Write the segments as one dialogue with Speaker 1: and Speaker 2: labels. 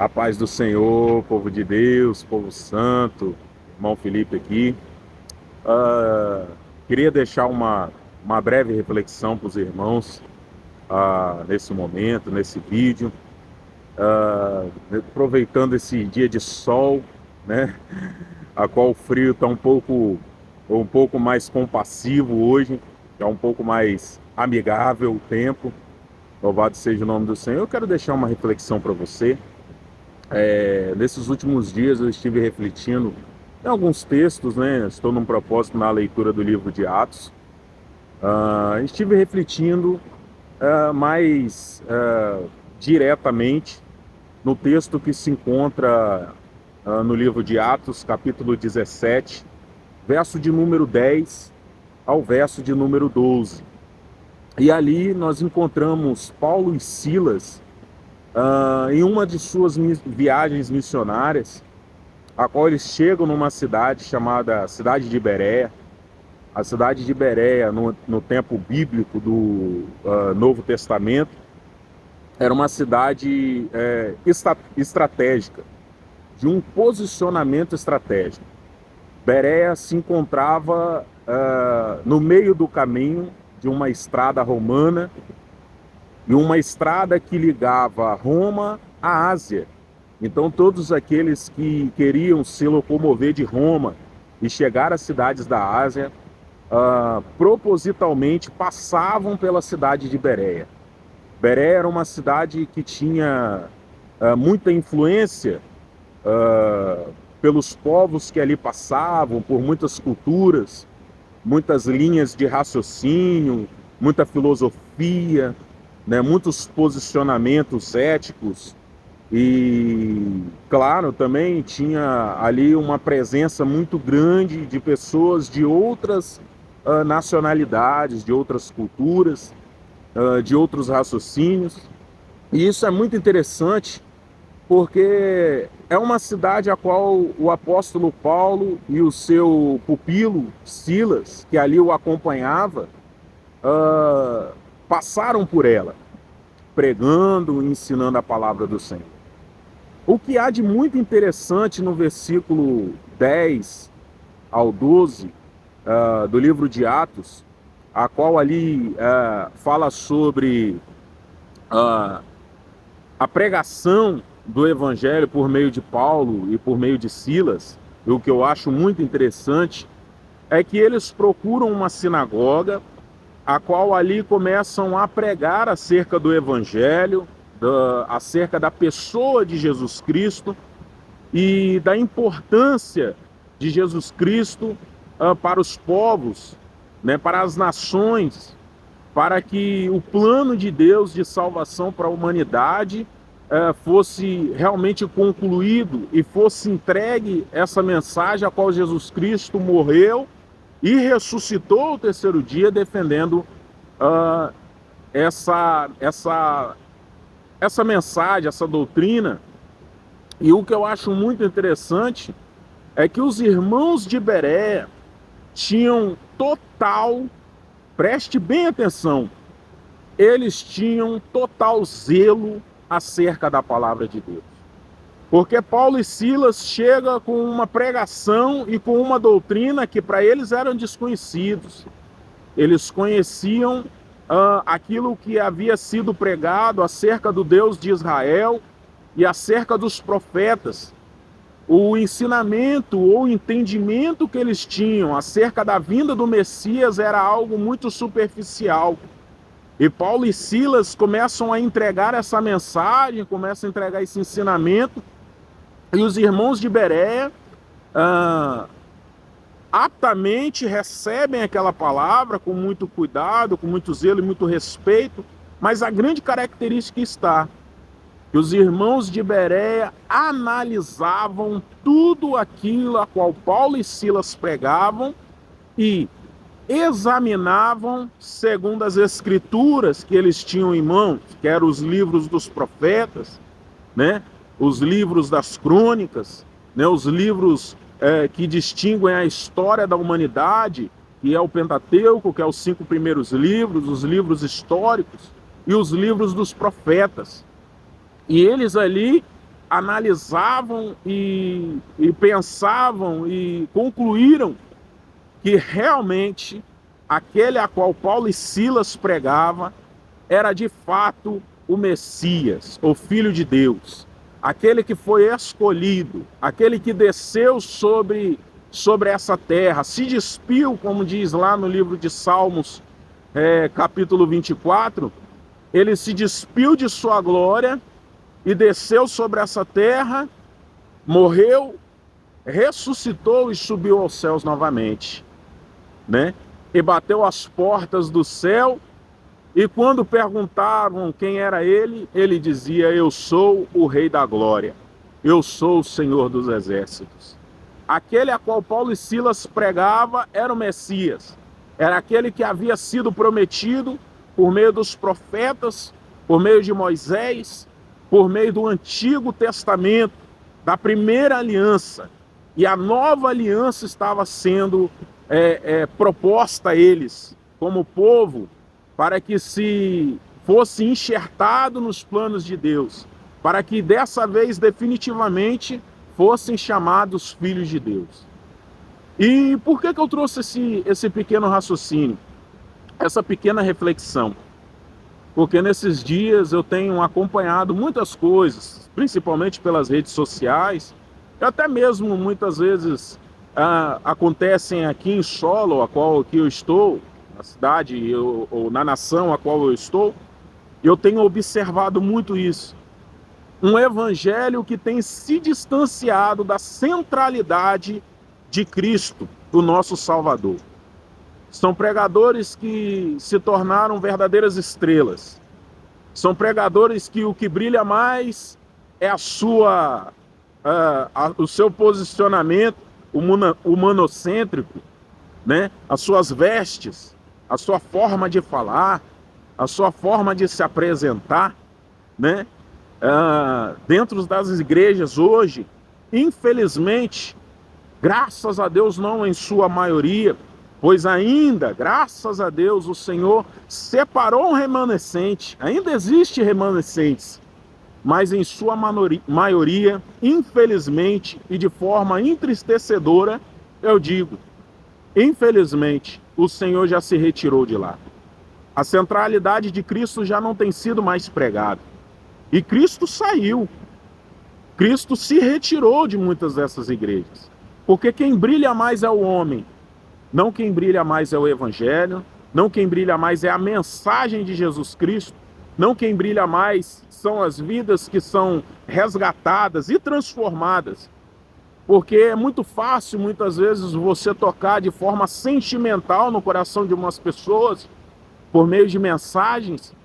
Speaker 1: A paz do Senhor, povo de Deus, povo santo, irmão Felipe aqui. Ah, Queria deixar uma breve reflexão para os irmãos nesse momento, nesse vídeo. Aproveitando esse dia de sol, né? A qual o frio está um pouco mais compassivo hoje, é um pouco mais amigável o tempo. Louvado seja o nome do Senhor. Eu quero deixar uma reflexão para você. Nesses últimos dias eu estive refletindo em alguns textos, né? Estou num propósito na leitura do livro de Atos. Estive refletindo mais diretamente no texto que se encontra no livro de Atos, capítulo 17, verso de número 10 ao verso de número 12. E ali nós encontramos Paulo e Silas em uma de suas viagens missionárias, a qual eles chegam numa cidade chamada Cidade de Bereia. A cidade de Bereia, no tempo bíblico do Novo Testamento, era uma cidade estratégica, de um posicionamento estratégico. Bereia se encontrava no meio do caminho de uma estrada romana, e uma estrada que ligava Roma à Ásia. Então todos aqueles que queriam se locomover de Roma e chegar às cidades da Ásia, propositalmente passavam pela cidade de Bereia. Bereia era uma cidade que tinha muita influência pelos povos que ali passavam, por muitas culturas, muitas linhas de raciocínio, muita filosofia, né, muitos posicionamentos éticos. E, claro, também tinha ali uma presença muito grande de pessoas de outras nacionalidades, de outras culturas, de outros raciocínios. E isso é muito interessante, porque é uma cidade a qual o apóstolo Paulo e o seu pupilo Silas, que ali o acompanhava, passaram por ela, pregando e ensinando a palavra do Senhor. O que há de muito interessante no versículo 10 ao 12 do livro de Atos, a qual ali fala sobre a pregação do evangelho por meio de Paulo e por meio de Silas, e o que eu acho muito interessante é que eles procuram uma sinagoga, a qual ali começam a pregar acerca do evangelho, acerca da pessoa de Jesus Cristo e da importância de Jesus Cristo para os povos, né, para as nações, para que o plano de Deus de salvação para a humanidade fosse realmente concluído e fosse entregue essa mensagem a qual Jesus Cristo morreu e ressuscitou ao terceiro dia, defendendo essa mensagem, essa doutrina. E o que eu acho muito interessante é que os irmãos de Bereia tinham total, preste bem atenção, eles tinham total zelo acerca da palavra de Deus. Porque Paulo e Silas chegam com uma pregação e com uma doutrina que para eles eram desconhecidos. Eles conheciam aquilo que havia sido pregado acerca do Deus de Israel e acerca dos profetas. O ensinamento ou entendimento que eles tinham acerca da vinda do Messias era algo muito superficial. E Paulo e Silas começam a entregar essa mensagem, começam a entregar esse ensinamento, e os irmãos de Bereia aptamente recebem aquela palavra com muito cuidado, com muito zelo e muito respeito, mas a grande característica está que os irmãos de Bereia analisavam tudo aquilo a qual Paulo e Silas pregavam e examinavam segundo as escrituras que eles tinham em mãos, que eram os livros dos profetas, né? Os livros das crônicas, né? Os livros que distinguem a história da humanidade, que é o Pentateuco, que é os 5 primeiros livros, os livros históricos e os livros dos profetas. E eles ali analisavam e pensavam e concluíram que realmente aquele a qual Paulo e Silas pregavam era de fato o Messias, o Filho de Deus, aquele que foi escolhido, aquele que desceu sobre essa terra, se despiu, como diz lá no livro de Salmos, capítulo 24, ele se despiu de sua glória e desceu sobre essa terra, morreu, ressuscitou e subiu aos céus novamente, né? E bateu as portas do céu, e quando perguntavam quem era ele, ele dizia: eu sou o Rei da Glória, eu sou o Senhor dos Exércitos. Aquele a qual Paulo e Silas pregava era o Messias, era aquele que havia sido prometido por meio dos profetas, por meio de Moisés, por meio do Antigo Testamento, da primeira aliança. E a nova aliança estava sendo proposta a eles, como povo, para que se fosse enxertado nos planos de Deus, para que dessa vez definitivamente fossem chamados filhos de Deus. E por que eu trouxe esse pequeno raciocínio, essa pequena reflexão? Porque nesses dias eu tenho acompanhado muitas coisas, principalmente pelas redes sociais, e até mesmo muitas vezes acontecem aqui em Solo, a qual aqui eu estou, na cidade ou na nação a qual eu estou, e eu tenho observado muito isso. Um evangelho que tem se distanciado da centralidade de Cristo, do nosso Salvador. São pregadores que se tornaram verdadeiras estrelas. São pregadores que o que brilha mais é o seu posicionamento humanocêntrico, né? As suas vestes, a sua forma de falar, a sua forma de se apresentar, né? Dentro das igrejas hoje, infelizmente, graças a Deus não em sua maioria, pois ainda, graças a Deus, o Senhor separou um remanescente, ainda existe remanescentes, mas em sua maioria, infelizmente e de forma entristecedora, eu digo, infelizmente, o Senhor já se retirou de lá. A centralidade de Cristo já não tem sido mais pregada. E Cristo saiu. Cristo se retirou de muitas dessas igrejas. Porque quem brilha mais é o homem. Não quem brilha mais é o Evangelho. Não quem brilha mais é a mensagem de Jesus Cristo. Não quem brilha mais são as vidas que são resgatadas e transformadas. Porque é muito fácil, muitas vezes, você tocar de forma sentimental no coração de umas pessoas, por meio de mensagens,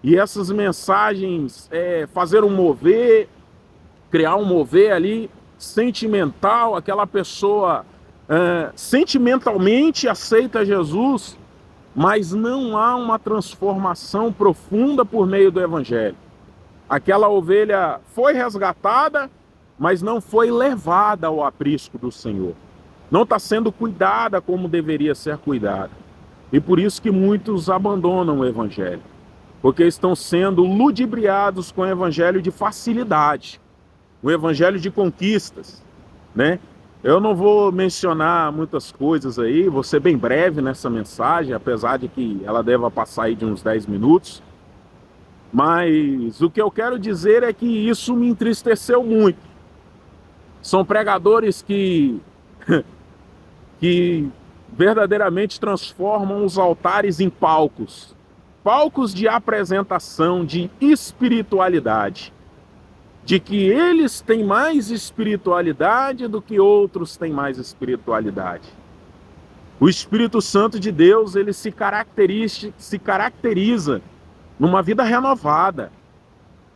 Speaker 1: e essas mensagens fazer um mover, criar um mover ali sentimental, aquela pessoa sentimentalmente aceita Jesus, mas não há uma transformação profunda por meio do Evangelho. Aquela ovelha foi resgatada, mas não foi levada ao aprisco do Senhor. Não está sendo cuidada como deveria ser cuidada. E por isso que muitos abandonam o Evangelho. Porque estão sendo ludibriados com o Evangelho de facilidade. O Evangelho de conquistas, né? Eu não vou mencionar muitas coisas aí, vou ser bem breve nessa mensagem, apesar de que ela deva passar aí de uns 10 minutos. Mas o que eu quero dizer é que isso me entristeceu muito. São pregadores que verdadeiramente transformam os altares em palcos. Palcos de apresentação, de espiritualidade. De que eles têm mais espiritualidade do que outros têm mais espiritualidade. O Espírito Santo de Deus, ele se caracteriza numa vida renovada,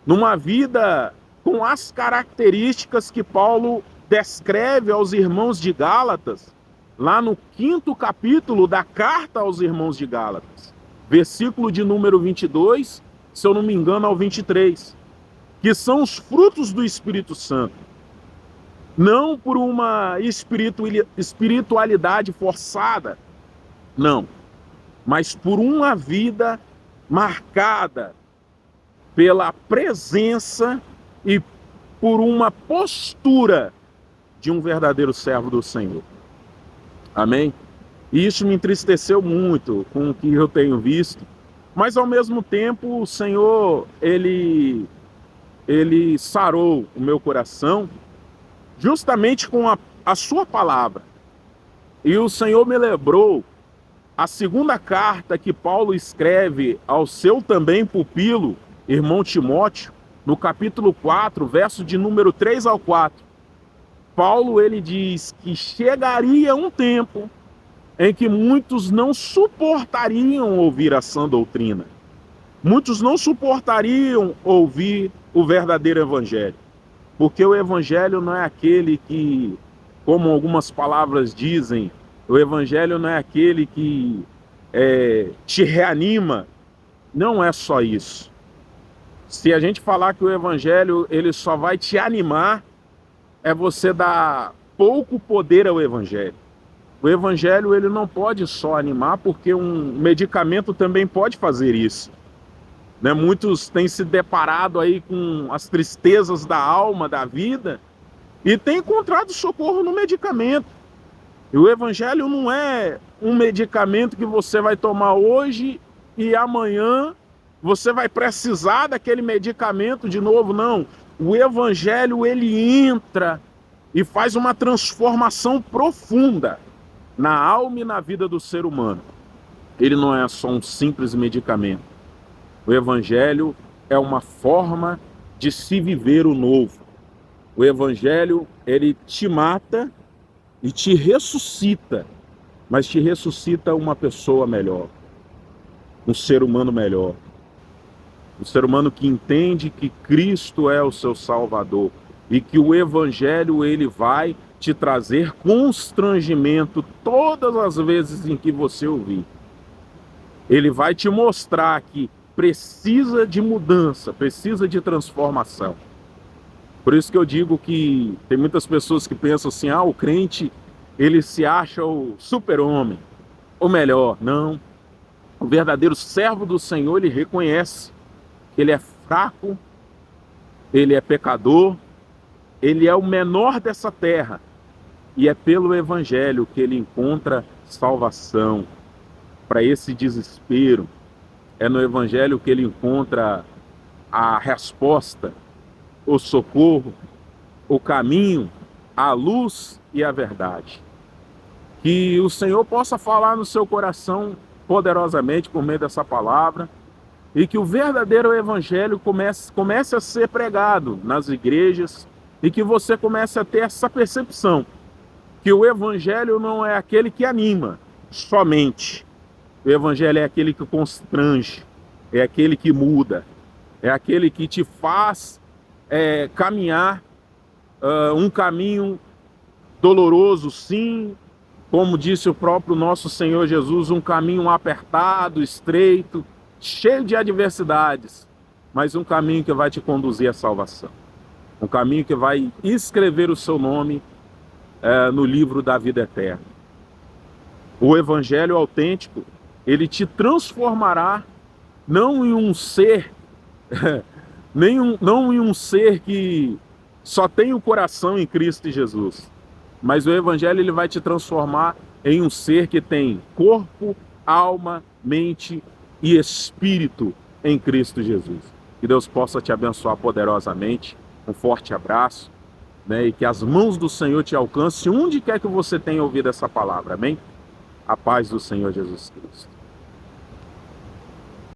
Speaker 1: numa vida com as características que Paulo descreve aos irmãos de Gálatas, lá no 5º capítulo da carta aos irmãos de Gálatas, versículo de número 22, se eu não me engano, ao 23. Que são os frutos do Espírito Santo. Não por uma espiritualidade forçada, não, mas por uma vida marcada pela presença e por uma postura de um verdadeiro servo do Senhor. Amém? E isso me entristeceu muito com o que eu tenho visto, mas ao mesmo tempo o Senhor, ele sarou o meu coração justamente com a sua palavra. E o Senhor me lembrou a segunda carta que Paulo escreve ao seu também pupilo, irmão Timóteo, no capítulo 4, verso de número 3 ao 4. Paulo, ele diz que chegaria um tempo em que muitos não suportariam ouvir a sã doutrina. Muitos não suportariam ouvir o verdadeiro evangelho. Porque o evangelho não é aquele que, como algumas palavras dizem, o evangelho não é aquele que te reanima. Não é só isso. Se a gente falar que o evangelho ele só vai te animar, é você dar pouco poder ao evangelho. O evangelho ele não pode só animar, porque um medicamento também pode fazer isso. Né? Muitos têm se deparado aí com as tristezas da alma, da vida, e têm encontrado socorro no medicamento. E o evangelho não é um medicamento que você vai tomar hoje e amanhã você vai precisar daquele medicamento de novo, não. O evangelho ele entra e faz uma transformação profunda na alma e na vida do ser humano. Ele não é só um simples medicamento. O evangelho é uma forma de se viver o novo. O evangelho, ele te mata e te ressuscita, mas te ressuscita uma pessoa melhor, um ser humano melhor. Um ser humano que entende que Cristo é o seu Salvador e que o evangelho ele vai te trazer constrangimento todas as vezes em que você ouvir. Ele vai te mostrar que precisa de mudança, precisa de transformação. Por isso que eu digo que tem muitas pessoas que pensam assim, o crente, ele se acha o super-homem, ou melhor, não. O verdadeiro servo do Senhor, ele reconhece que ele é fraco, ele é pecador, ele é o menor dessa terra. E é pelo evangelho que ele encontra salvação para esse desespero. É no evangelho que ele encontra a resposta, o socorro, o caminho, a luz e a verdade. Que o Senhor possa falar no seu coração poderosamente por meio dessa palavra e que o verdadeiro evangelho comece a ser pregado nas igrejas e que você comece a ter essa percepção que o evangelho não é aquele que anima somente. O evangelho é aquele que constrange, é aquele que muda, é aquele que te faz caminhar um caminho doloroso, sim, como disse o próprio nosso Senhor Jesus, um caminho apertado, estreito, cheio de adversidades, mas um caminho que vai te conduzir à salvação. Um caminho que vai escrever o seu nome no livro da vida eterna. O evangelho autêntico, ele te transformará não em um ser, não em um ser que só tem o coração em Cristo Jesus, mas o evangelho ele vai te transformar em um ser que tem corpo, alma, mente e espírito em Cristo Jesus. Que Deus possa te abençoar poderosamente. Um forte abraço, né? E que as mãos do Senhor te alcancem onde quer que você tenha ouvido essa palavra. Amém? A paz do Senhor Jesus Cristo.